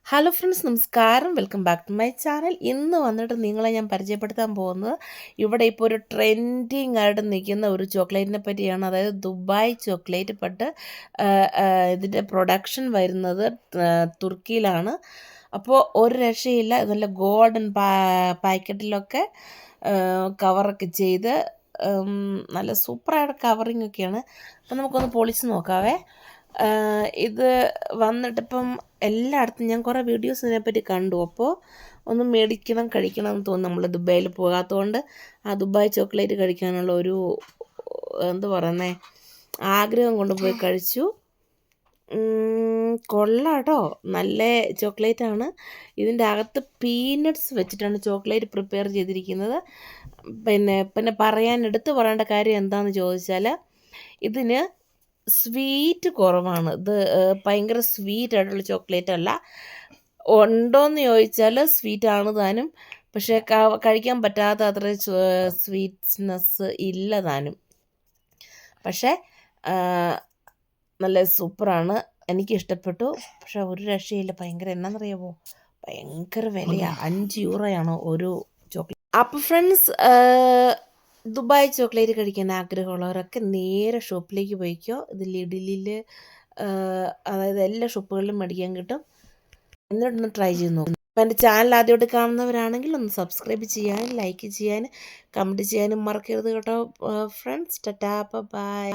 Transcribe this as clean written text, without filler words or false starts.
Hello friends, നമസ്കാരം. Welcome back to my channel. ഇന്ന് വന്നിട്ട് നിങ്ങളെ ഞാൻ പരിചയപ്പെടുത്താൻ പോകുന്നത് ഇവിടെ ഇപ്പോൾ ഒരു ട്രെൻഡിങ് ആയിട്ട് നിൽക്കുന്ന ഒരു ചോക്ലേറ്റിനെ പറ്റിയാണ്. അതായത് ദുബായ് ചോക്ലേറ്റ്. ബട്ട് ഇതിൻ്റെ പ്രൊഡക്ഷൻ വരുന്നത് തുർക്കിയിലാണ്. അപ്പോൾ ഒരു രക്ഷയില്ല. നല്ല ഗോൾഡൻ പാക്കറ്റിലൊക്കെ കവറൊക്കെ ചെയ്ത് നല്ല സൂപ്പറായിട്ട് കവറിങ് ഒക്കെയാണ്. അപ്പോൾ നമുക്കൊന്ന് പൊളിച്ച് നോക്കാവേ. ഇത് വന്നിട്ടിപ്പം എല്ലായിടത്തും ഞാൻ കുറേ വീഡിയോസ് ഇതിനെപ്പറ്റി കണ്ടു. അപ്പോൾ ഒന്ന് മേടിക്കണം, കഴിക്കണം എന്ന് തോന്നി. നമ്മൾ ദുബായിൽ പോകാത്തതുകൊണ്ട് ആ ദുബായ് ചോക്ലേറ്റ് കഴിക്കാനുള്ള ഒരു എന്ത് പറയുന്നേ ആഗ്രഹം കൊണ്ടുപോയി കഴിച്ചു. കൊള്ളാട്ടോ, നല്ല ചോക്ലേറ്റാണ്. ഇതിൻ്റെ അകത്ത് പീനട്ട്സ് വെച്ചിട്ടാണ് ചോക്ലേറ്റ് പ്രിപ്പയർ ചെയ്തിരിക്കുന്നത്. പിന്നെ എടുത്തു പറയേണ്ട കാര്യം എന്താണെന്ന് ചോദിച്ചാൽ, ഇതിന് സ്വീറ്റ് കുറവാണ്. ഇത് ഭയങ്കര സ്വീറ്റ് ആയിട്ടുള്ള ചോക്ലേറ്റ് അല്ല. ഉണ്ടോയെന്ന് ചോദിച്ചാൽ സ്വീറ്റ് ആണ് താനും, പക്ഷേ കഴിക്കാൻ പറ്റാത്ത അത്ര സ്വീറ്റ്നെസ് ഇല്ല താനും. പക്ഷേ നല്ല സൂപ്പറാണ്, എനിക്കിഷ്ടപ്പെട്ടു. പക്ഷേ ഒരു രക്ഷയില്ല, ഭയങ്കര എന്നാണെന്നറിയാമോ, ഭയങ്കര വിലയാണ്. 5 യൂറോയാണ് ഒരു ചോക്ലേറ്റ്. അപ്പോൾ ഫ്രണ്ട്സ്, ദുബായ് ചോക്ലേറ്റ് കഴിക്കാൻ ആഗ്രഹമുള്ളവരൊക്കെ നേരെ ഷോപ്പിലേക്ക് പോയിക്കോ. ഇത് ലിഡിലിൽ, അതായത് എല്ലാ ഷോപ്പുകളിലും മേടിക്കാൻ കിട്ടും. എന്നിട്ടൊന്ന് ട്രൈ ചെയ്ത് നോക്കും. അപ്പോൾ എൻ്റെ ചാനൽ ആദ്യമായിട്ട് കാണുന്നവരാണെങ്കിൽ ഒന്ന് സബ്സ്ക്രൈബ് ചെയ്യാനും ലൈക്ക് ചെയ്യാനും കമൻറ്റ് ചെയ്യാനും മറക്കരുത് കേട്ടോ ഫ്രണ്ട്സ്. ടാറ്റാ, ബൈ.